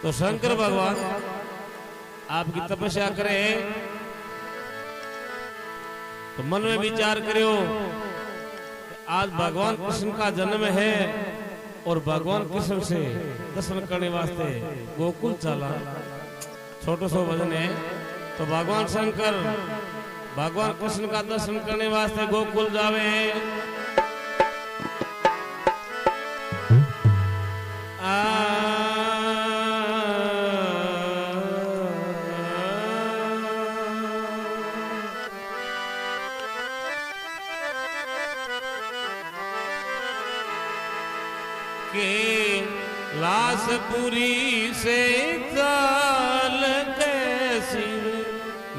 तो शंकर भगवान आपकी तपस्या करे तो मन में विचार करो आज भगवान कृष्ण का जन्म है और भगवान कृष्ण से दर्शन करने वास्ते गोकुल चला। छोटो सो भजन है तो भगवान शंकर भगवान कृष्ण का दर्शन करने वास्ते गोकुल जावे हैं। के लासपुरी से चाल कैसी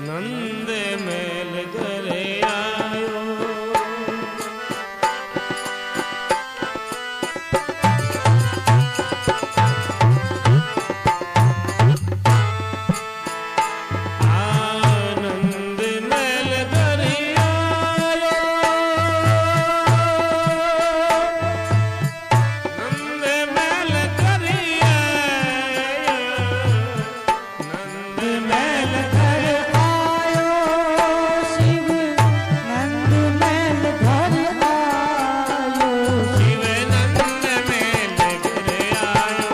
नंद मेल करे आयो। आनंद मेल करे आयो, नंद मेल करे आयो, नंद मेल करे आयो, शिव नंद मेल घर आयो, शिव नंद मेल करे आयो।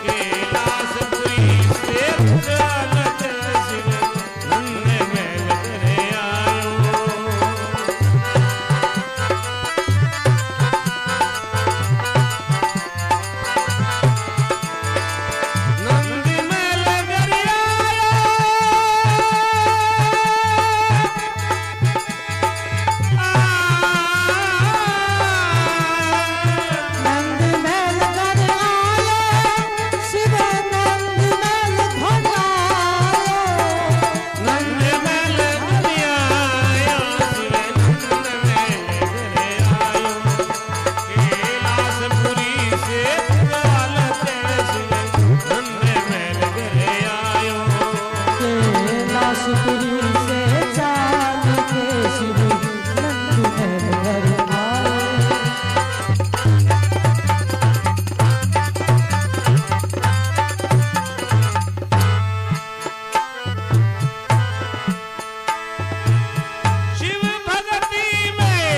कैलासपुरी से चालत शिव नंद मेल करे आयो। नंद मेल करे नंद मेल घर आयो, शिव नंद मेल घर आयो, नंद मेल करे आयो, शिव नंद मेल करे आयो। कैलासपुरी से चालत शिव नंद मेल करे आयो। कैलासपुरी से चाल के शिव नंद मेल घर आयो। शिव भगति में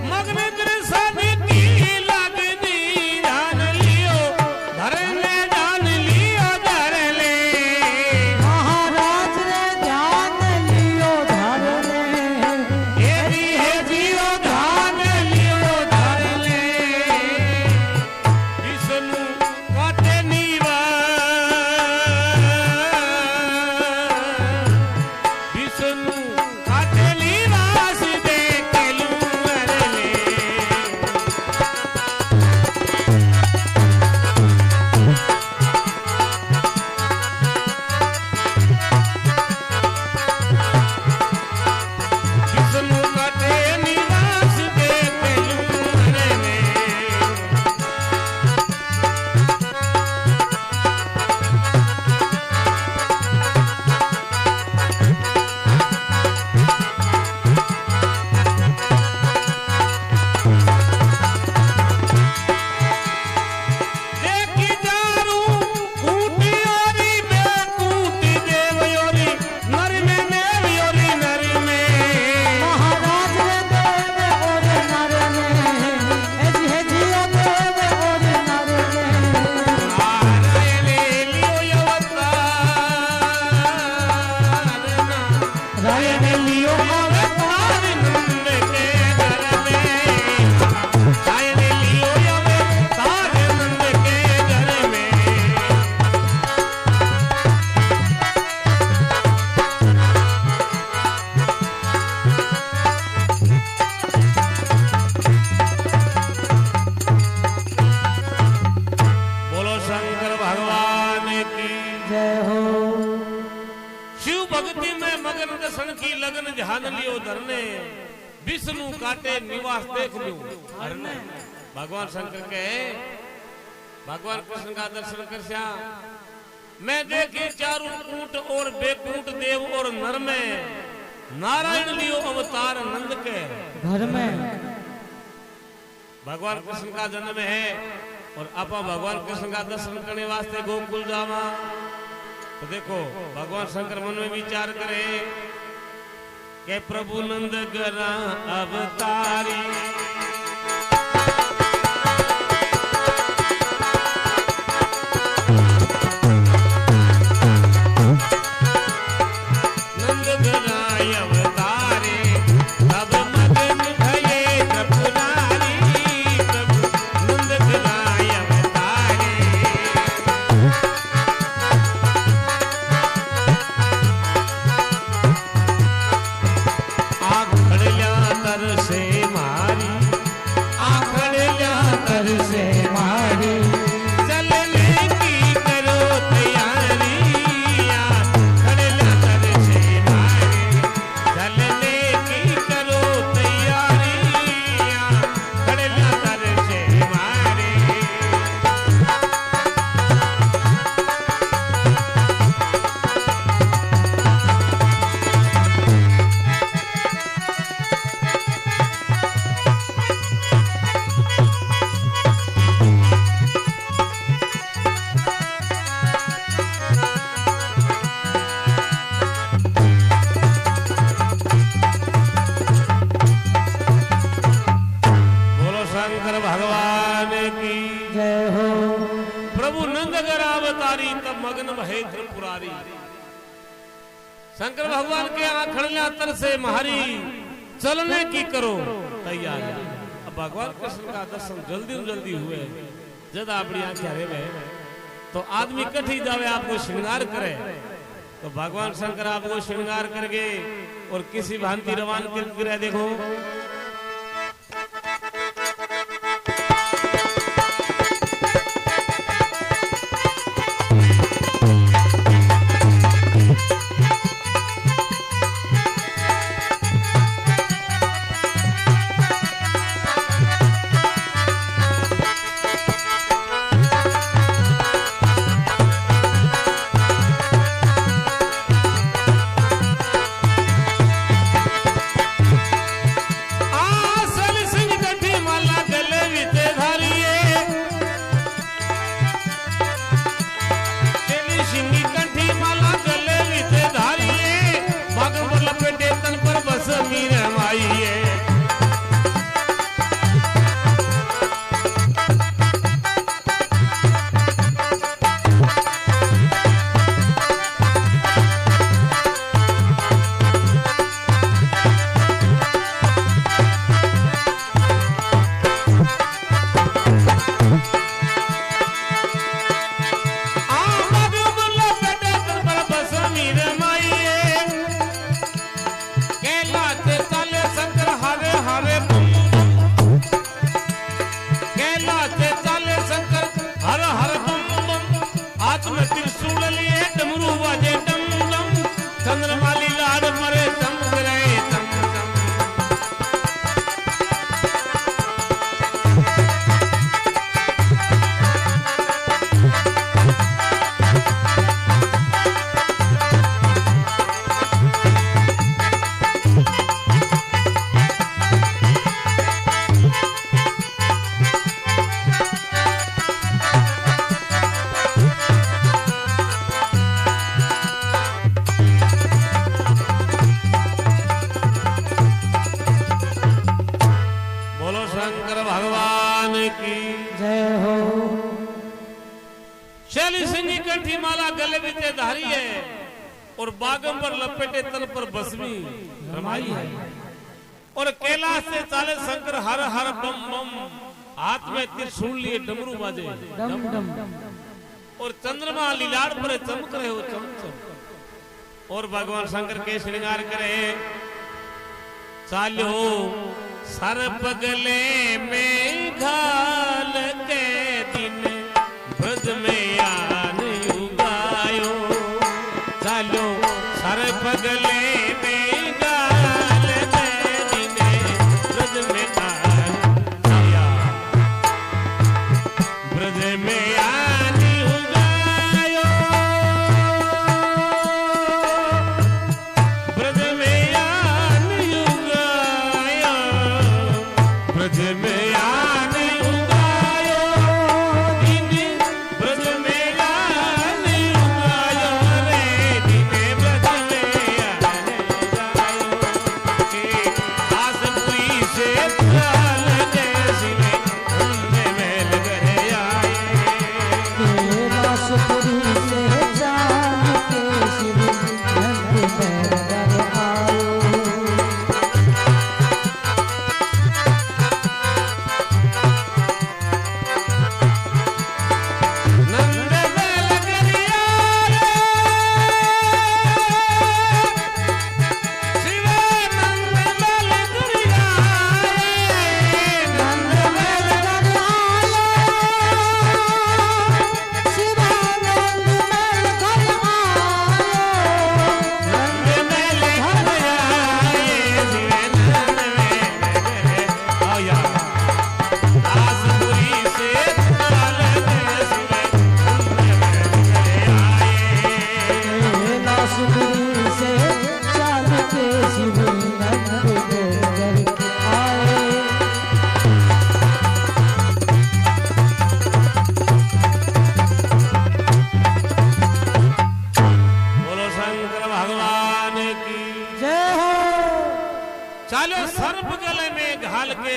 मग्न कृष्ण की लगनी जान लियो, धर ले जान लियो धर ले। महाराज ने ध्यान लियो धर ले, हे जियो ध्यान लियो धर ले। विष्णु काटे नीवा, विष्णु काटे लीवास देख लूअर ले। विष्णु काटे निवास देख लूअर ले। देखी जारू कूटी ओरी में कूटी देव ओरी नर में देव ओरी नर में। महाराज ने देव और नर में, हे जियो देव और नर में, नारायण लियो अवतार ना, रायन लियो अवतार नंद के घर में। नारायण लियो अवतार नंद के घर में। बोलो शंकर भगवान की। जय हो। शिव भक्ति में मगन दर्शन की लगन ध्यान लियो धरने, विष्णु काटे निवास देख लियो धरने। भगवान शंकर के भगवान कृष्ण का दर्शन कर श्या मैं देखे चारों कूट और बेकूट देव और नर में। नारायण लियो अवतार नंद के घर में भगवान कृष्ण का जन्म है और आपा भगवान कृष्ण का दर्शन करने वास्ते गोकुल जावा। तो देखो भगवान शंकर मन में विचार करे के प्रभु नंद गरा अवतारी, शंकर भगवान के आखड़िया तर से महारी चलने की करो तैयारी। अब भगवान कृष्ण का दर्शन जल्दी जल्दी हुए जब आपकी आंखें रेवे तो आदमी कठी जावे आपको श्रृंगार करे। तो भगवान शंकर आपको श्रृंगार करके और किसी भांति रवान कर देखो धारी है और बागंबर लपेटे तल पर बसमी रमाई है और कैलाश से चाले शंकर हर हर बम बम हाथ में त्रिशूल लिए डमरू बाजे डम डम और चंद्रमा लीलाड़ पर चमक रहे हो चम चम और भगवान शंकर के श्रृंगार करे चालो सर पगले में घाल के दिन ब्रज में आन उगायो चालो सर पगले में घाल के दिन ब्रज में आन आया ब्रज में आन उगायो ब्रज में आन उगायो ब्रज में आन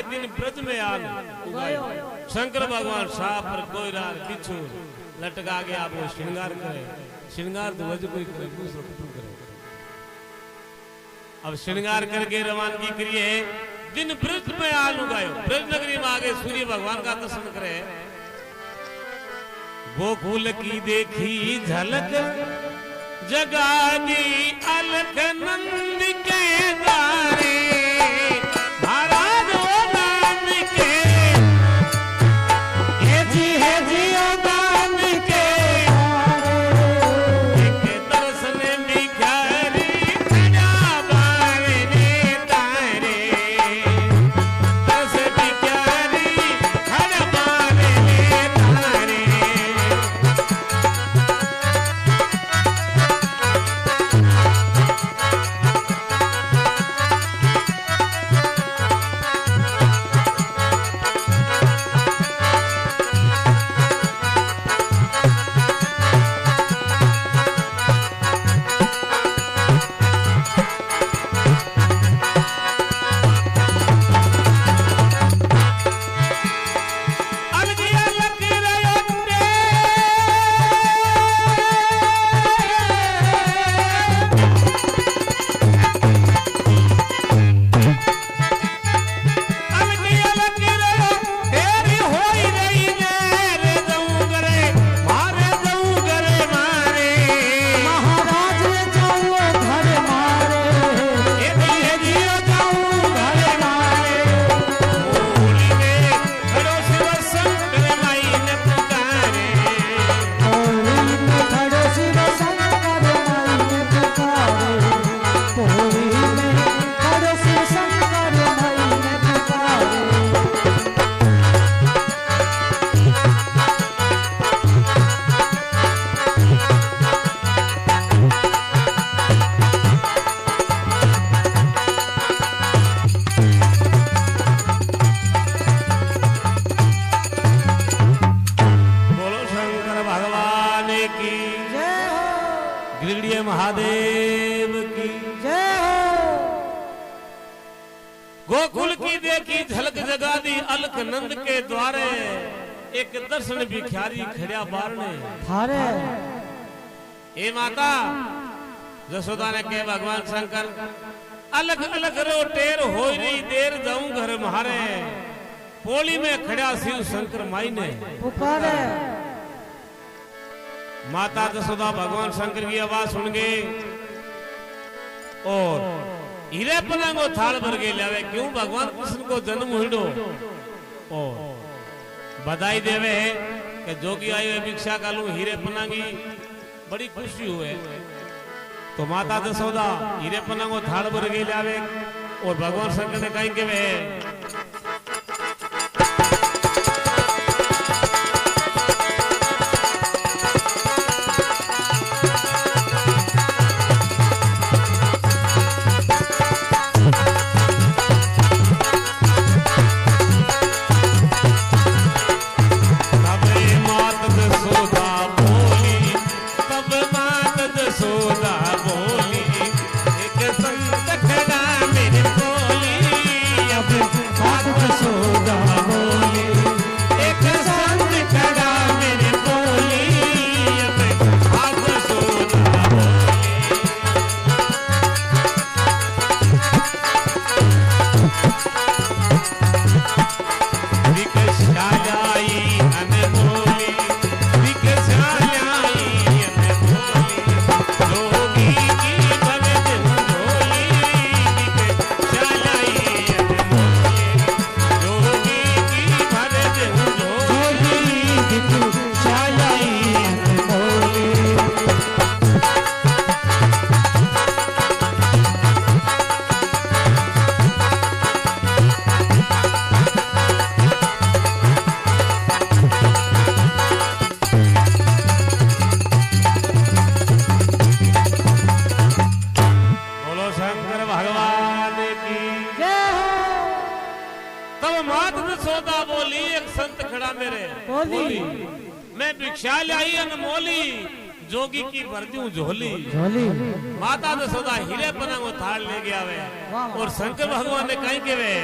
के दिन ब्रज में आन उगायो। शंकर भगवान साप पर कोई रार किछु लटका के आप वो श्रृंगार करे। श्रृंगार तो वज कोई करे दूसरा कुछ करे। अब श्रृंगार करके रवानगी करिए। दिन ब्रज में आन उगायो। ब्रज नगरी में आगे सूर्य भगवान का दर्शन करे। गोकुल की देखी झलक जगादी अलख नंद के द्वारे। महाराज ओ नाम के हे जी ओ नाम के एक दर्शन भिखारी खड़ा बारने तारे। दर्श भिखारी खड़ा बारने तारे। महादेव की जय हो। गोकुल की देखी झलक जगा दी अलख नंद के द्वारे। एक दर्शन भिखारी खड़ा बारने थारे। ए माता जसोदा ने के भगवान शंकर अलग अलग रो टेर हो रही देर जाऊं घर मारे। पोली में खड़ा शिव शंकर माई ने पुकारे। माता जसोदा भगवान शंकर की आवाज सुन गए और हीरे पनांगो थाल भर के लावे। क्यों भगवान कृष्ण को जन्म हुईडो और बधाई देवे कि जोगी आए भिक्षा कालू हीरे पनांगी बड़ी खुशी हुए। तो माता जसोदा हीरे पनांगो थाल भर के लावे और भगवान शंकर ने कहीं के वे मैं भिक्षा लाई अनमोली जोगी की भरती झोली। माता जसोदा हीरे पनांगो थाल ले गया वे और शंकर भगवान ने कहीं के वे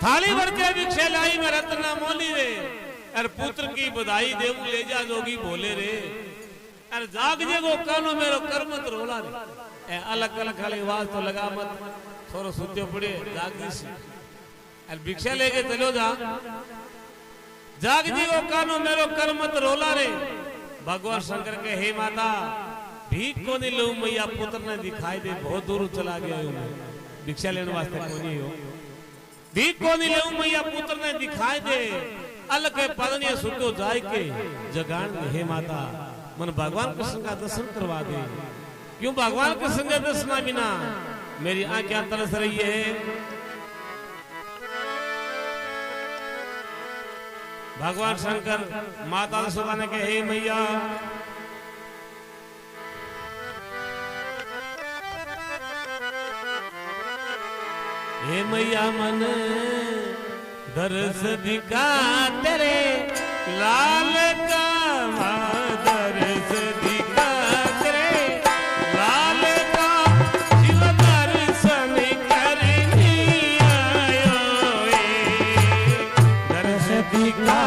थाली भर के भिक्षा लाई में रत्ना मोली रे अर पुत्र की बधाई देव ले जा जोगी बोले रे अर जाग जेगो कानो मेरो कर्मत रोला रे अलग अलग खाली आवाज तो लगा मत थोड़ा सुत्यो पड़े जाग दी अर भिक्षा लेके चलो जा जाग जेगो कानो मेरो कर्मत रोला रे भगवान शंकर के हे माता भीख को नहीं लू मैया पुत्र ने दिखाई दे बहुत दूर चला गया हूं भिक्षा लेने वास्ते को नहीं हो भीख को नहीं लू मैया पुत्र ने दिखाई दे अलग के पदनिया सुतो जाय के जगान हे माता मन भगवान कृष्ण का दर्शन करवा दे क्यों भगवान कृष्ण के दर्शन बिना मेरी आंखें तरस रही है भगवान शंकर माता यशोदा ने कहे हे मैया हे मैया मन दर्श दिखा तेरे लाल का दर्श दिखा तेरे लाल का शिव दर्शन करनी आयो दर्श दिखा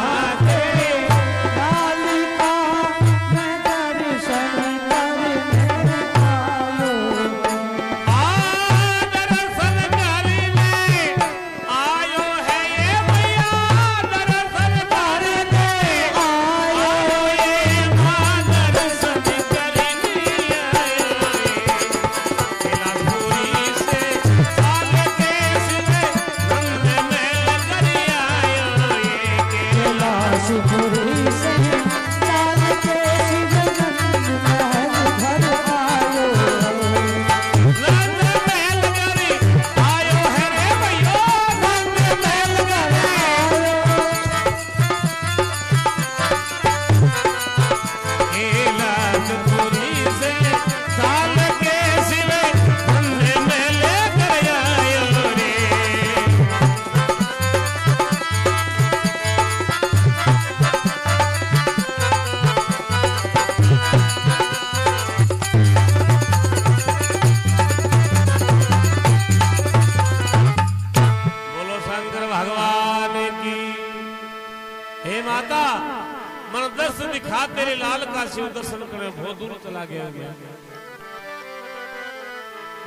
तेरे लाल का शिव दर्शन करे बहुत दूर चला गया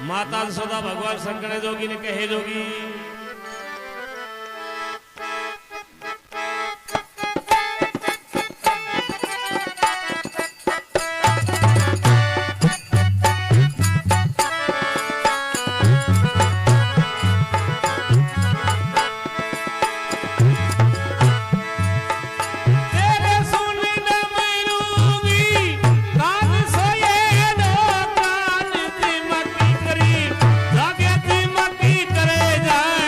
माता यशोदा भगवान शंकर जोगी ने कहे जोगी जागे ती मक्की करे जाए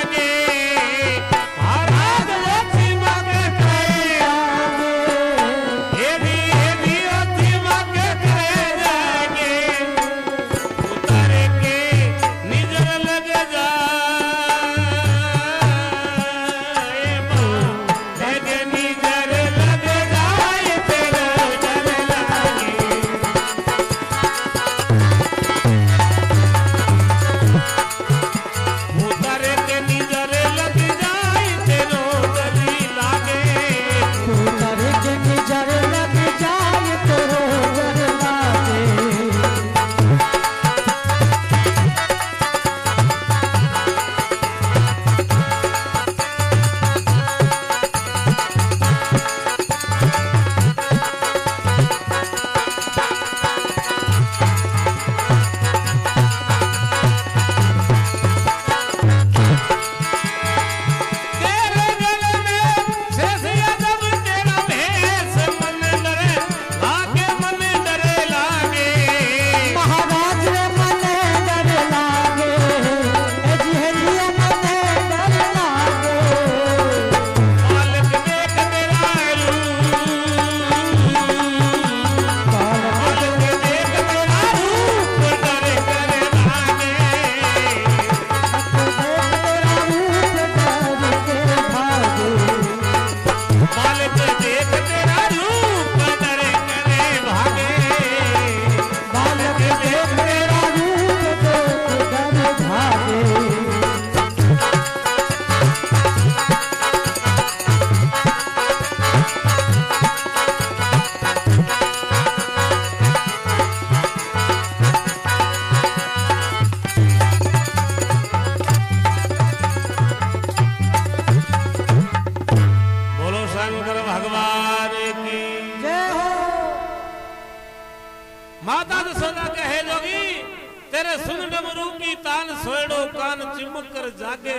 तेरे सुन डमरू की तान सोएड़ो कान चिमक कर जागे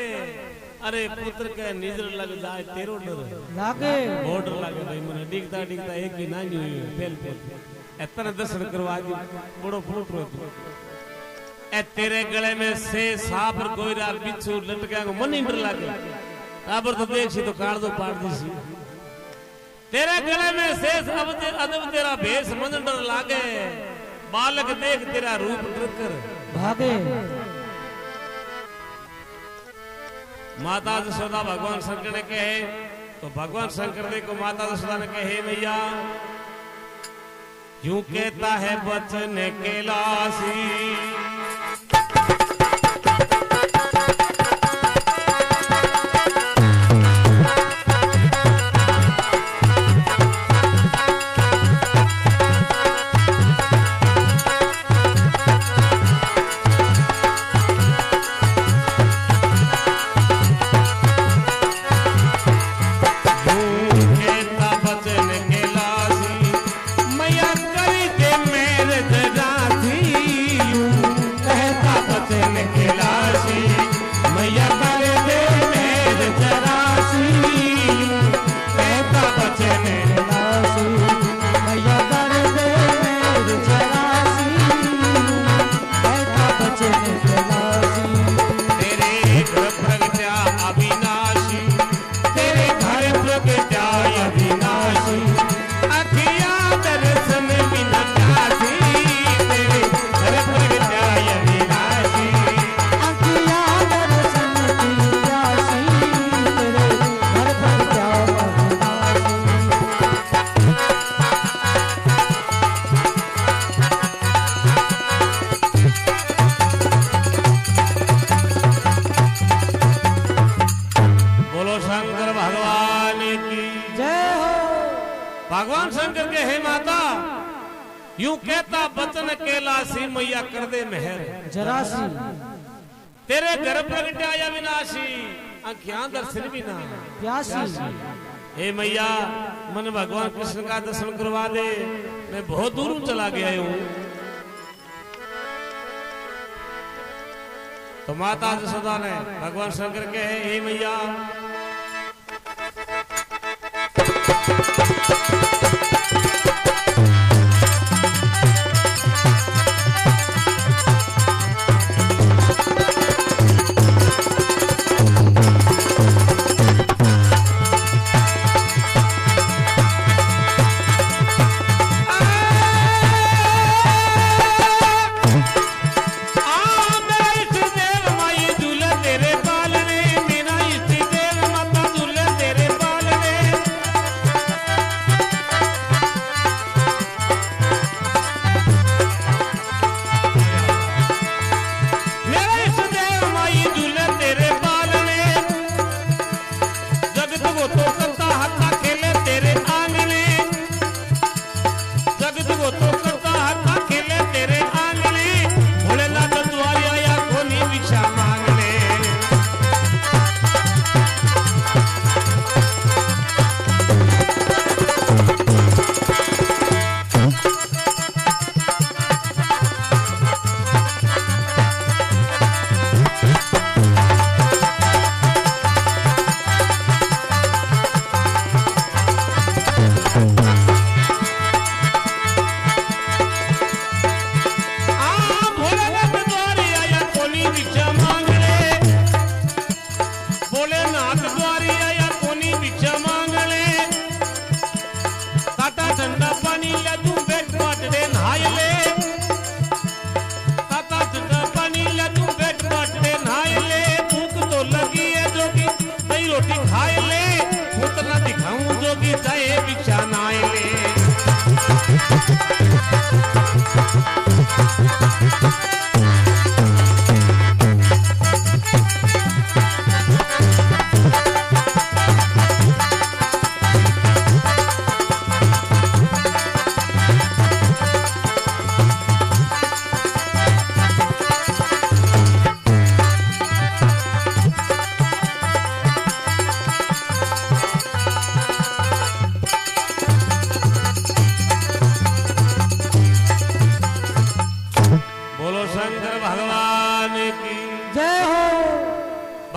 अरे पुत्र के निजर लग जाए तेरो डर लागे बॉर्डर लागे भाई मने डीकता डीकता एक ही नानी हुई फेल फेल इतना दर्शन करवा दी बड़ो फूट रो ए तेरे गले में से सांप गोइरा बिच्छू लटका को मन इंटर लागे ताबर तो देख सी तो काट दो पाड़ दी सी तेरे गले में से अदब तेरा भेष मन डर लागे बालक देख तेरा रूप डर कर भागे माता यशोदा भगवान शंकर ने कहे तो भगवान शंकर ने को माता यशोदा ने कहे मैया यूं कहता है वचन कैलाशी भगवान शंकर के हे माता यूं कहता बचन कैलाशी मैया कर दे मेहर जरासी तेरे घर प्रगट आया विनाशी आंखियां दर्शन बिना प्यासी हे मैया मन भगवान कृष्ण का दर्शन करवा दे मैं बहुत दूर चला गया हूं तो माता यशोदा ने भगवान शंकर के हे मैया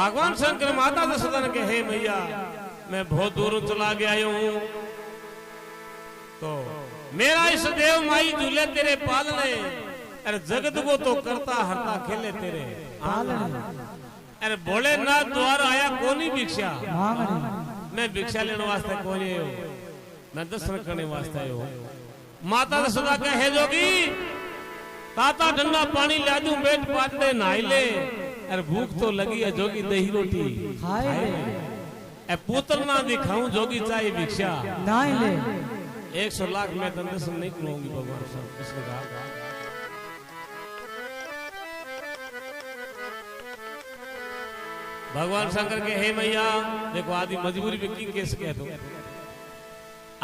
भगवान शंकर माता दशरथा ने कहे हे मैया मैं बहुत दूर चला गया हूं, तो मेरा इस देव माई झूले तेरे पालने, अरे जगत को तो करता हरता खेले तेरे आंगन। अरे भोलेनाथ द्वार आया कोनी भिक्षा, मैं भिक्षा लेने वास्ते कोनी आयो, मैं दर्शन करने वास्ते आयो। माता दशरथा कहे जोगी ताता ठंडा पानी ला दूं, पेट पाट दे नहाई ले, अरे भूख तो लगी है जोगी दही रोटी खाए ले, पुत्र ना दिखाऊं जोगी चाहे भिक्षा नहाई ले। 100 लाख मैं दर्शन नहीं करूंगी भगवान साहब किसने कहा। भगवान शंकर के हे मैया देखो आदि मजबूरी में की कैसे कह दो।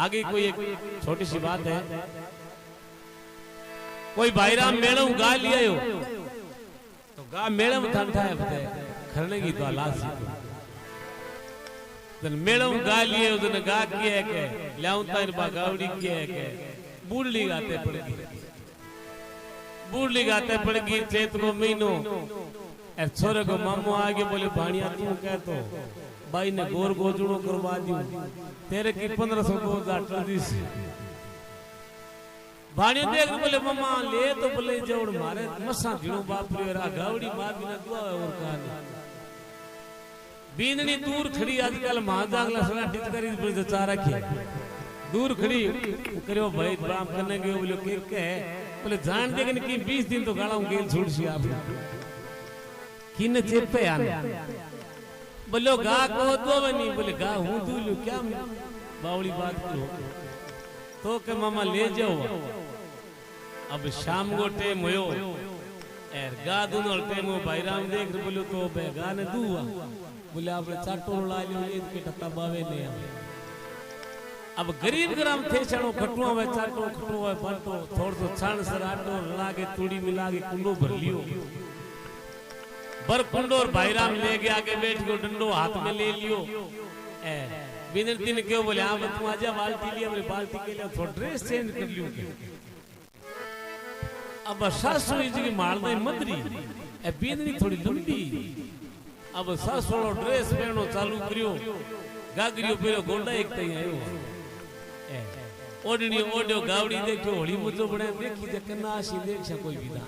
आगे कोई एक छोटी सी बात है, कोई भाईराम मेड़म गा लिया हो तो गा मेड़म ठंडा है बताए खरने की तो आलाज सी मेड़म गा लिए उधर गा किया के लाऊं तार बागावड़ी किया के बूढ़ली गाते पड़ेगी, बूढ़ली गाते पड़ेगी चैत को महीनों। छोरे को मामू आगे बोले भाणिया तू कह तो भाई ने गोर गोजड़ो करवा दियो तेरे की 1500 को डाक्टर दी भाणिया देख बोले मामा ले तो बोले जोड़ मारे मसा गिणो बाप रे रा गावड़ी मार बिना दुआ और कान बींदनी दूर खड़ी आजकल महाजागला सला टिक करी पर चाह रखी दूर खड़ी करियो भाई ब्राह्म करने के बोले के बोले जान दे कि 20 दिन तो गाड़ा गेल छोड़ सी आप किन चेपे आने बोलो गा को दो बनी बोले गा हूं दूलू क्या बावड़ी बात करो तो के मामा ले जाओ। अब शाम को टाइम होयो एर गा दोनों टाइम हो भाईराम देख बोलो तो बेगा ने दुआ बोले आपने चाटो ला लियो ये के टत्ता बावे ने। अब गरीब ग्राम थे छणो खटुआ वे चाटो खटुआ बाटो थोड़ तो छाण सर आटो लागे तूड़ी मिला के कुंडो भर लियो बर कुंडो और भाईराम ले गया आगे बैठ के डंडो हाथ में ले लियो। बिनती ने क्यों बोले आप तुम आजा बाल्टी लिया बोले बाल्टी के लिए थोड़ा ड्रेस चेंज कर लियो के अब सासू जी मारना मदरी ए बिनती थोड़ी लंबी अब सासू ड्रेस पहनो चालू करियो गागरियो पहनो गोंडा एक तई आयो ओडनी ओड्यो गावड़ी देखो होली मुजो बने देखी जे कन्नासी देख से कोई विदा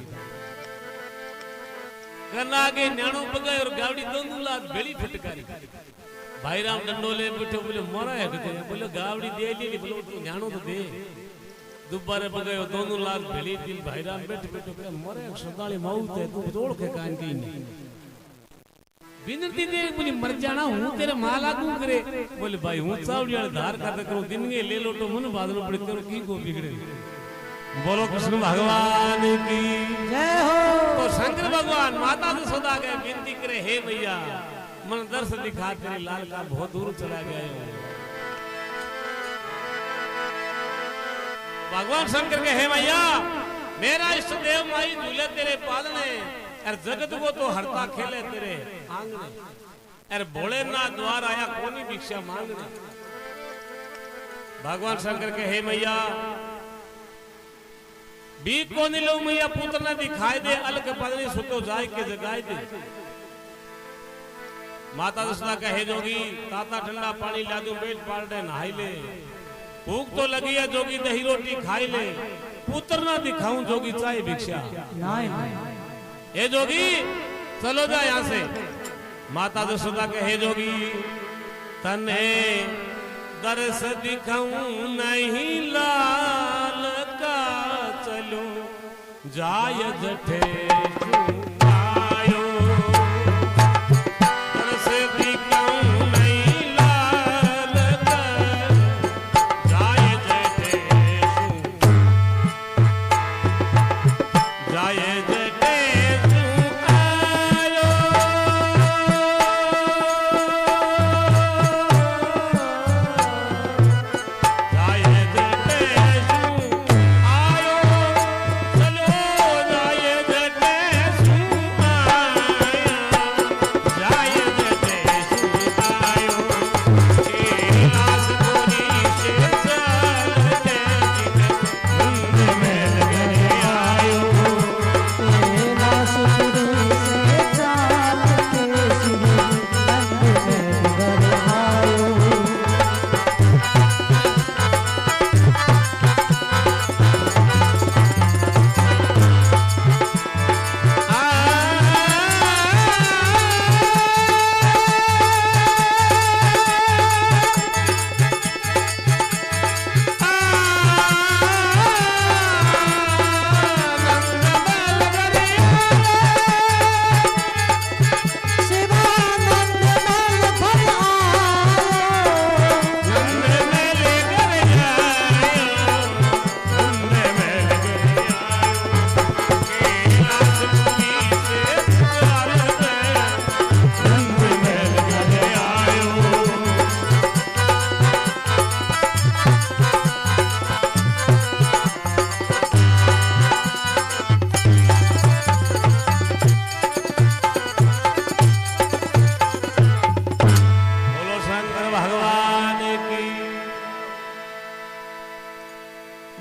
करना आगे न्याणो बगाय और गावड़ी दोनों लात बेली फटकारी भाईराम डंडोले बैठे बोले मोरा है कहते बोले गावड़ी दे ली बोले तो न्याणो तो दे दोबारा बगायो दोनों लात बेली दिल भाईराम बैठे बैठे बोले मोरे सदाली मौत है तू जोड़ के कान की नहीं बिनती दे बोली मर जाना हूं तेरे मां लागू करे बोले भाई हूं चावड़ी वाले धार करते करो दिन में ले लो तो मन बादल पड़े तेरे की को बिगड़े। बोलो कृष्ण भगवान की जय हो। तो शंकर भगवान माता दशरथा के विनती करे हे भैया मन दर्श दिखा तेरे लाल का बहुत दूर चला गया है। भगवान शंकर के हे भैया मेरा इष्ट देव माई झूले तेरे पालने अरे जगत को तो हरता खेले तेरे आंगने, अरे भोलेनाथ द्वार आया कोनी भिक्षा मांगने। भगवान शंकर के हे मैया बीक को लो मैया पुत्र ने दिखाई दे अलग पदनी सुतो जाय के जगाई दे। माता दशरथा कहे जोगी ताता ठंडा पानी ला दूं पेट पाल दे नहाई ले, भूख तो लगी है जोगी दही रोटी खाई ले, पुत्र ना दिखाऊं जोगी चाहे भिक्षा हे जोगी चलो जा यहां से। माता दशरथा कहे जोगी तने दर्श दिखाऊं नहीं लाल का चलो जाय जठे आयो दर्श दिखाऊं नहीं लाल का जाय जठे जाय जठे आयो जाय जठे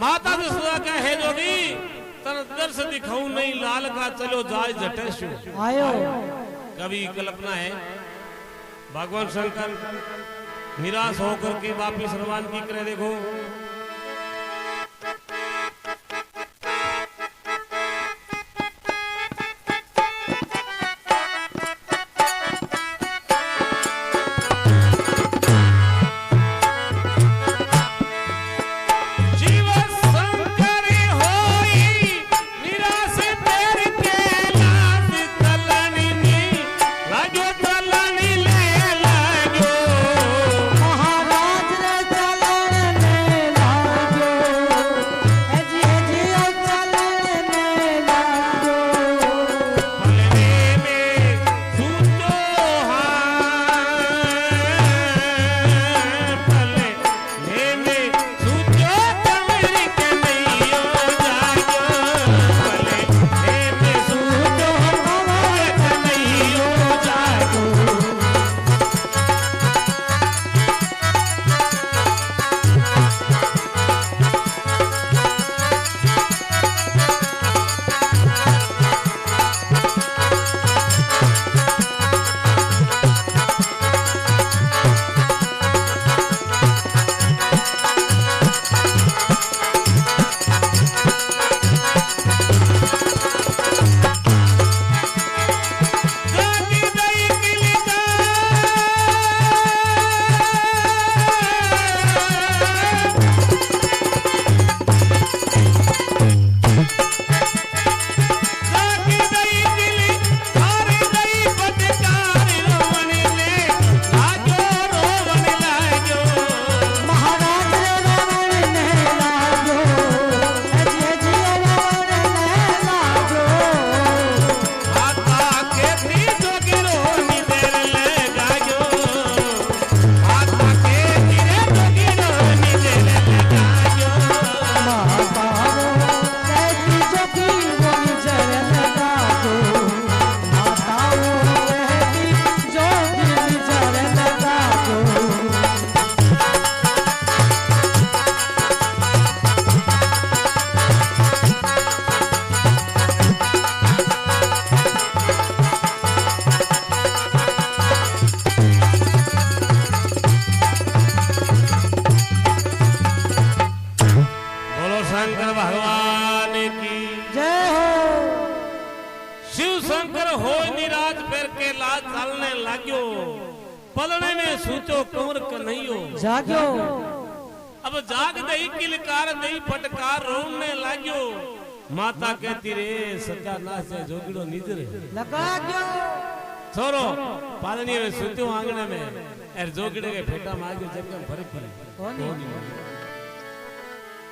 माता से सुना कहे हे जोगी तन दर्श दिखाऊं नहीं लाल का चलो जाय जटेशु आयो कभी कल्पना है भगवान शंकर निराश होकर के वापिस रवान की करे देखो पलने में सूचो कुंवर कन्हैयो जाग्यो अब जाग दई किलकार दई फटकार रोने लाग्यो माता कहती रे सत्यानाश से जोगड़ो निजरे लगा गयो छोरो पालनी में सूचो आंगने में एर जोगड़े के फेटा मांगो जब फर्क पड़े कौन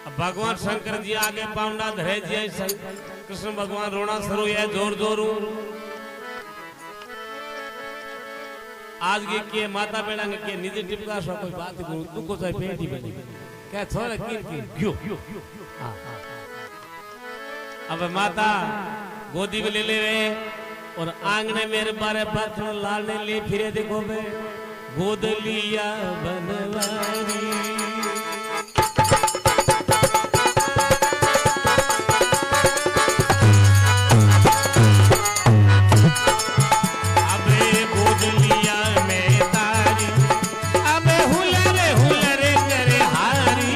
अब भगवान शंकर जी आगे पाउंडा धरे जी कृष्ण भगवान रोना सरो है जोर जोरू आज के माता बेड़ा के निजे टिपका सो कोई बात को दुखो से पेटी बनी क्या छोरे कीर क्यों अब माता गोदी में ले ले और आंगने मेरे बारे बात लाने ले फिरे देखो बे गोद लिया बनवारी हारी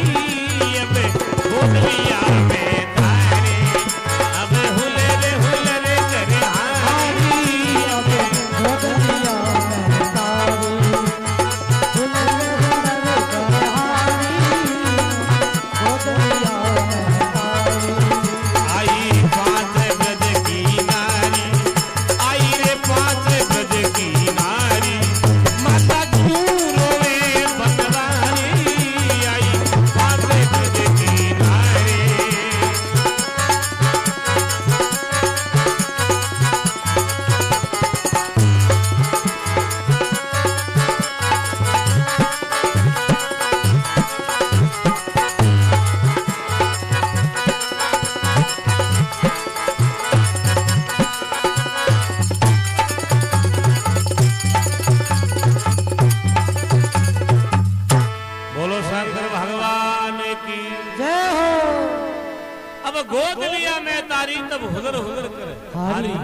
अब गोद लिया मैं तारी तब हुदर हुदर कर हारी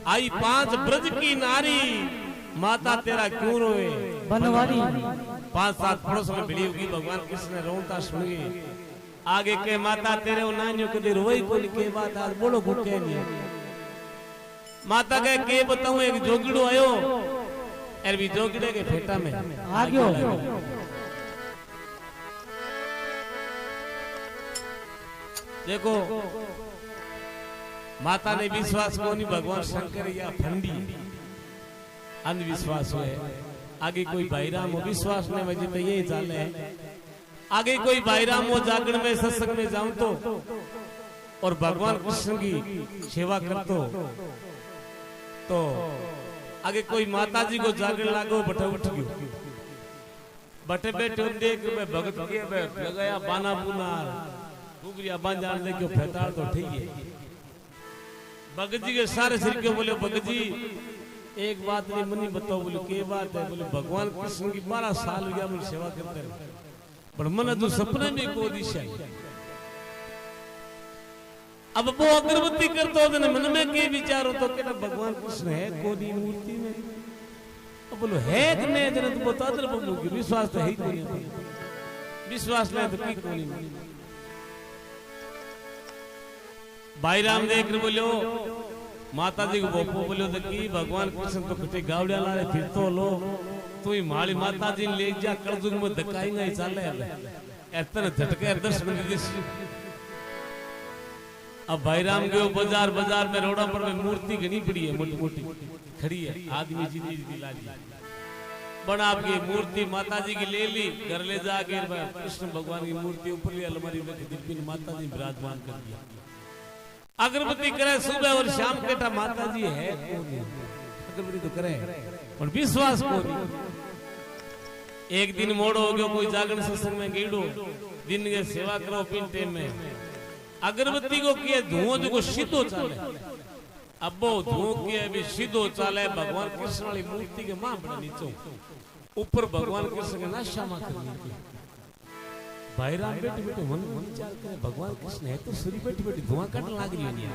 आई 5 ब्रज की नारी माता तेरा क्यों रोए बनवारी 5-7 पड़ोस में भिड़ी होगी भगवान कृष्ण ने रोता सुन गए आगे के माता तेरे वो नानियों कदी रोई कोई के बात आज बोलो भूखे नहीं माता कहे के बताऊं एक जोगड़ो आयो अरे भी जोगड़े के फेटा में आ गयो देखो माता ने विश्वास को नहीं भगवान शंकर या फंडी अंधविश्वास है आगे कोई भाईराम हो विश्वास ने वजह तो यही चाले है आगे कोई भाईराम हो जागरण में सत्संग में जाऊं तो और भगवान कृष्ण की सेवा करतो तो आगे कोई माता जी को जागरण लागो बटे उठ गयो बटे बैठे देख मैं भगत के लगाया बाना बुना डुगरिया बांजान दे क्यों फेताड़ तो ठीक है भगत जी के सारे सिर क्यों बोले भगत जी एक बात नहीं मनी बताओ बोले के बात है बोले भगवान कृष्ण की 12 साल हो गया मुझे सेवा करते रहे पर मन जो सपने में को दिशा अब वो अगरबत्ती करते हो मन में के विचारो तो कहना भगवान कृष्ण है कोई मूर्ति में अब बोलो है कि नहीं जरा तो बता दे बोलो कि विश्वास तो है ही कोई विश्वास नहीं तो की कोई भाई राम देख बोलो माता जी को बोपो बोलो तो की भगवान कृष्ण तो कटे गावड़िया लारे फिर तो लो तू ही माली माता जी ले जा कलजुग में धकाएंगे ही चाले इतना झटके दर्शन दिस अब भाई राम गयो बाजार बाजार में रोड़ा पर में मूर्ति घनी पड़ी है मोटी मोटी खड़ी है आदमी जीती जीती लाली बना आपकी मूर्ति माता जी की ले ली घर ले जाके कृष्ण भगवान की मूर्ति ऊपर ली अलमारी में दिल माता जी विराजमान कर दिया अगरबत्ती करे सुबह और शाम केटा माता जी है अगरबत्ती तो करे और विश्वास को एक दिन मोड़ो हो गयो कोई जागरण सत्संग में गेड़ो दिन के सेवा करो पिंटे में अगरबत्ती को किए धुआं जो को सीधो चले अब वो धुआं किए भी सीधो चले भगवान कृष्ण वाली मूर्ति के मां बड़ा नीचे ऊपर भगवान कृष्ण के नाशा मां करनी भाई राम बेटी बेटी मन विचार करे भगवान कृष्ण है तो सूरी बेटी बेटी धुआं काटने लाग रही है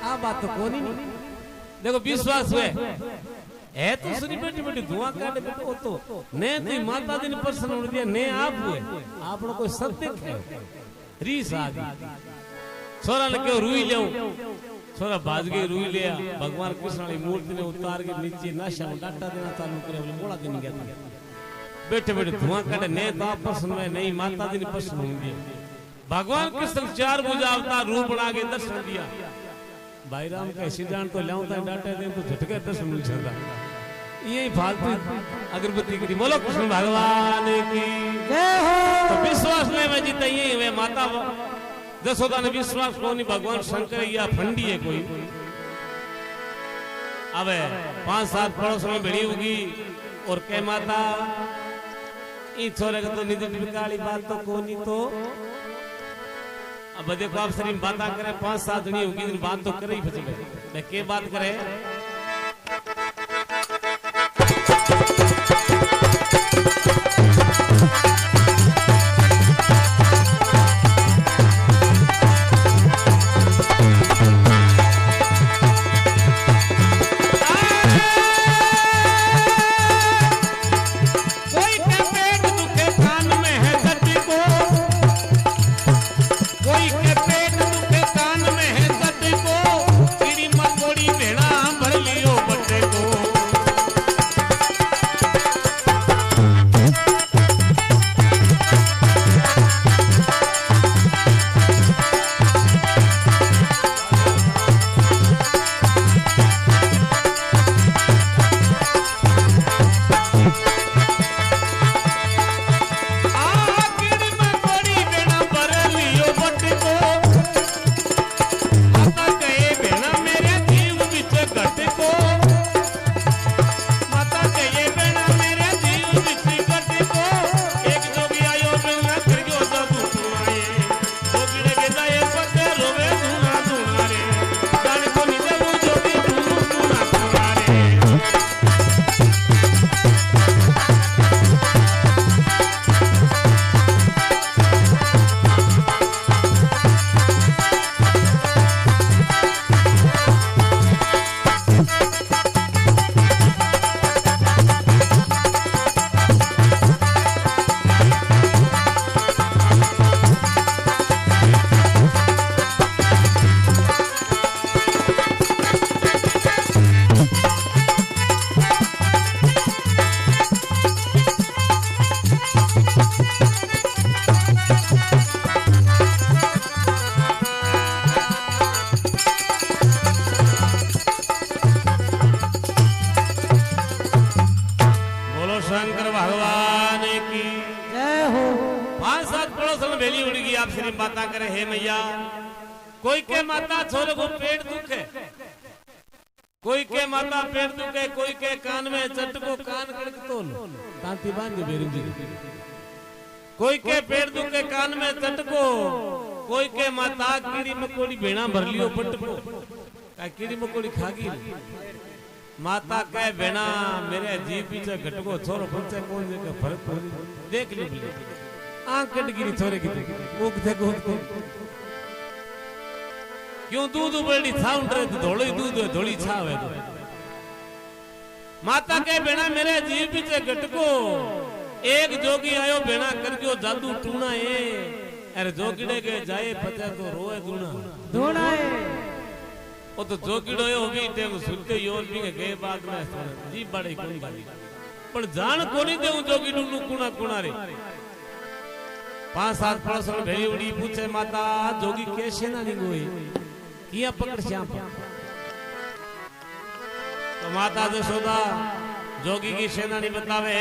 आ बात तो कोनी नहीं देखो विश्वास है तो सूरी बेटी बेटी धुआं काटे बेटो तो ने ती माता जी ने प्रसन्न हो दिया ने आप हुए आपनो कोई सत्य है रीस आ गई छोरा ने क्यों रुई ले छोरा भाज गई रुई लिया भगवान कृष्ण वाली मूर्ति ने उतार के नीचे नशा में डाटा देना चालू करे बोले मोड़ा के नहीं गया बैठे बैठे धुआं काटे ने तो आप प्रसन्न में नहीं माता जी ने प्रसन्न होंगे भगवान कृष्ण 4 भुजा अवतार रूप बना के दर्शन दिया भाई राम का ऐसी जान तो लाऊं डाटे दे तो झटके दर्शन मिल सकता यही फालतू अगरबत्ती की बोलो कृष्ण भगवान की जय हो तो विश्वास में मैं जीता यही वे माता जसोदा ने विश्वास को नहीं भगवान शंकर या फंडी है कोई अब 5-7 पड़ोस में भिड़ी होगी और के माता ई छोरे का तो निधि वाली बात तो कोनी तो अब देखो आप शरीर बात करे 5-7 जनी होगी बात तो करे ही बचे के बात करे भगवान की जय हो। 5-7 पड़ोसन बेली उड़ गई आप श्री माता करे हे मैया कोई के माता छोरे को पेट दुखे कोई के माता पेट दुखे कोई के कान में चटको कान कड़क तो तांती बांध बेरू जी कोई के पेट दुखे कान में चटको कोई के माता कीड़ी मकोड़ी भेणा भर लियो पटको का कीड़ी मकोड़ी खागी माता कह भेणा मेरे जी पीछे घटको छोरो पीछे कौन जे फर्क पड़ देख ली बोली आंख कट गिरी छोरे की उग थे को क्यों दूध उबड़ी छाउंड रे धोली दूध है धोली छाव है माता कह भेणा मेरे जी पीछे घटको एक जोगी आयो भेणा करके जादू टूना है अरे जोगीड़े के जाए पचा तो रोए दूना दूना है वो तो जोगीड़ो हो भी टेम सुनते योर भी के गए बाद में जी बड़े कोई गाली पर जान कोनी देऊ जोगीडू नु कुणा कुणा रे 5-7 पड़ोसन भेड़ी उड़ी पूछे माता जोगी कैसे ना निगोई किया पकड़ श्याम तो माता जसोदा जोगी की सेनानी बतावे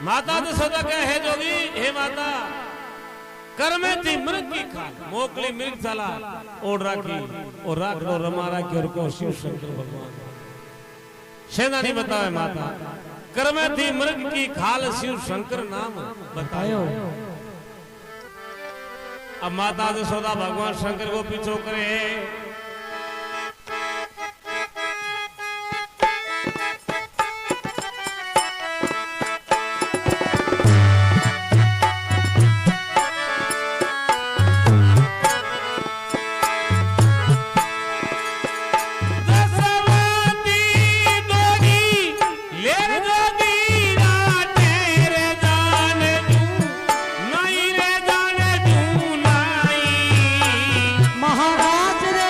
माता जसोदा कहे हे जोगी हे माता कर में थी मृग की खाल मोकली मृग चला ओढ़ राखी और राख लो रमा राखी और को शिव शंकर भगवान सेनानी बतावे माता कर में थी मृग की खाल शिव शंकर नाम बतायो। अब माता जसोदा भगवान शंकर को पीछो करे महाराज रे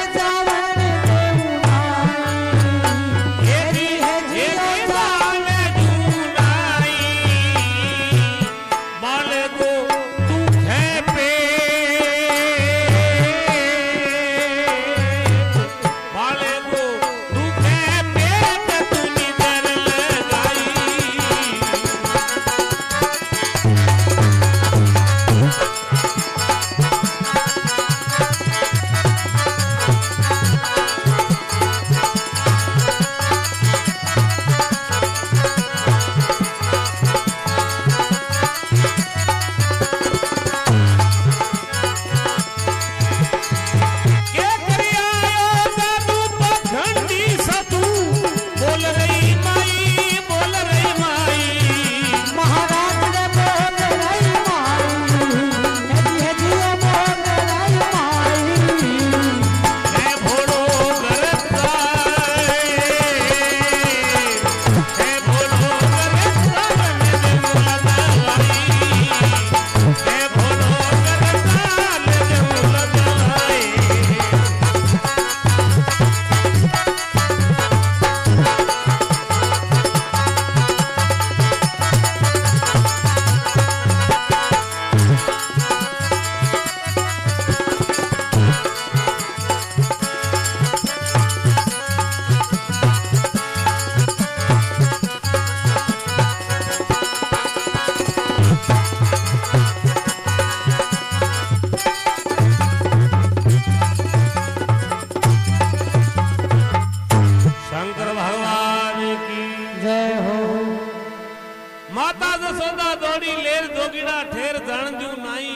माता जसोदा दौड़ी लेर जोगीड़ा ठेर धन जू नाई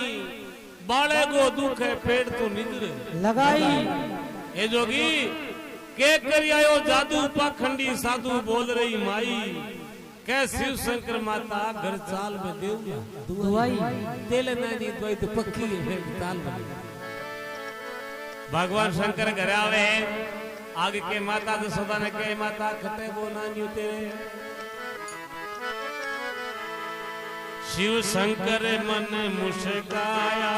बाले को दुख है पेट तो निद्र लगाई ए जोगी के करी आयो जादू पाखंडी साधु बोल रही माई कै शिव शंकर माता घर चाल में देव दुआई तेल नहीं दवाई तो पक्की है फिर ताल में भगवान शंकर घर आवे आगे के माता जसोदा ने कहे माता खटे वो नानी तेरे शिव शंकर मन मुस्काया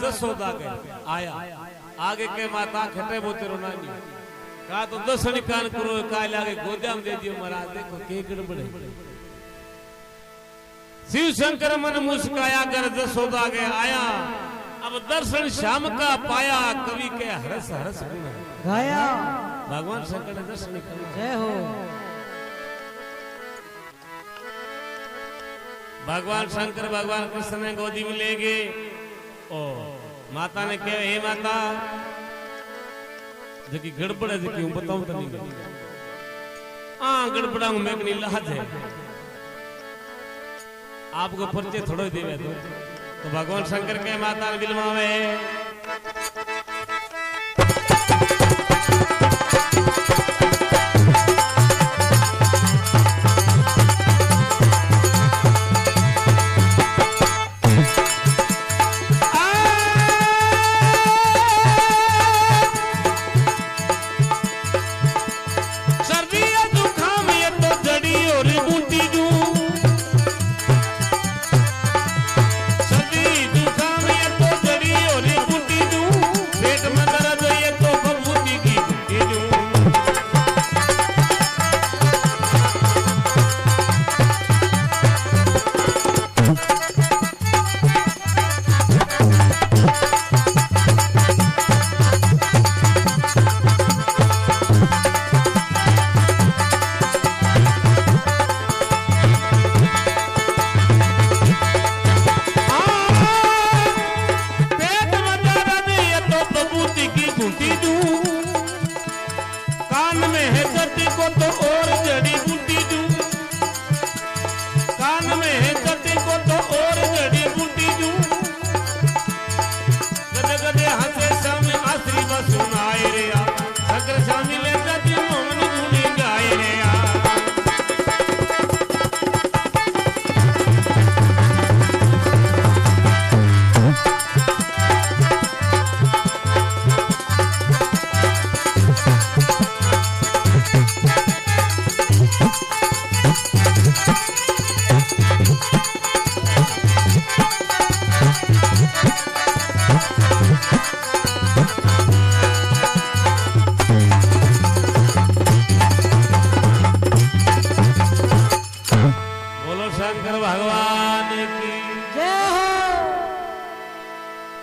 जसोदा के आया आगे के माता खटे वो तेरो नानी कहा तो दसणी कान करो का लागे गोदाम दे दियो महाराज देखो के गड़बड़े शिव शंकर मन मुस्काया कर जसोदा के आया अब दर्शन श्याम का पाया कवि के हरस हरस गुण गाया भगवान शंकर ने दर्शन किया जय हो भगवान शंकर भगवान कृष्ण ने गोदी में ले गए ओ माता ने कहा हे माता जकी गड़बड़ है जकी बताऊं तो नहीं हां गड़बड़ा हूं मैं नहीं लाज है आपको परिचय थोड़ा देवे तो भगवान शंकर के माता ने बिलवावे जड़ी और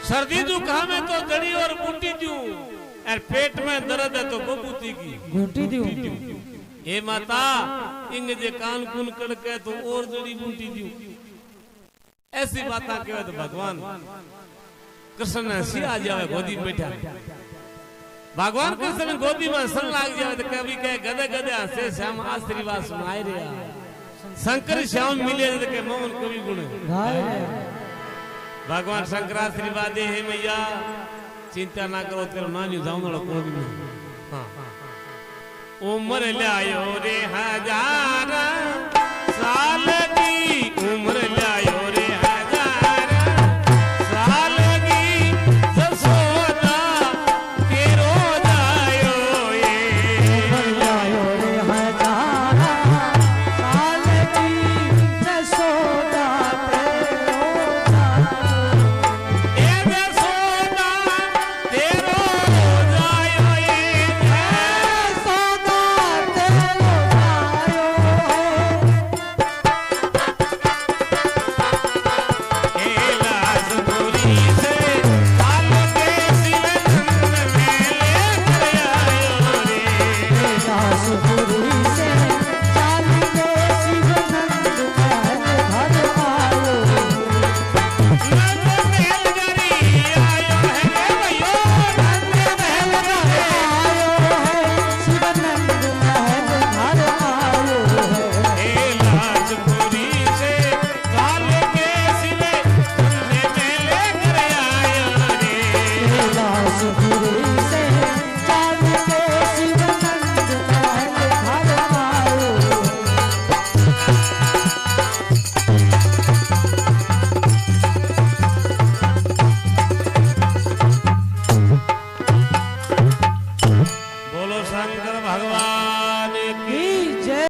सर्दी जुकाम है तो जड़ी और बूटी दूं और पेट में दर्द है तो बबूती की घूटी दूं हे माता इंग जे कान कुन कड़के तो और जड़ी बूटी दूं ऐसी बातें कहे तो भगवान कृष्ण ने सिया जावे गोदी में बैठा भगवान कृष्ण गोदी में सन लाग जावे तो कभी कहे गदे गदे हंसे श्याम आशीर्वाद सुनाए रे शंकर श्याम मिले तो के मोहन कवि गुण भगवान शंकर आशीर्वाद दे हे मैया चिंता ना करो तेरे मान्यू जाऊं ना कोई भी हां उम्र लायो रे हजार साल की उम्र लायो रे हजार साल की जसोदा तेरो जायो ये उम्र लायो रे हजार साल की जसोदा तेरो जायो ए जसोदा तेरो जायो ये जसोदा तेरो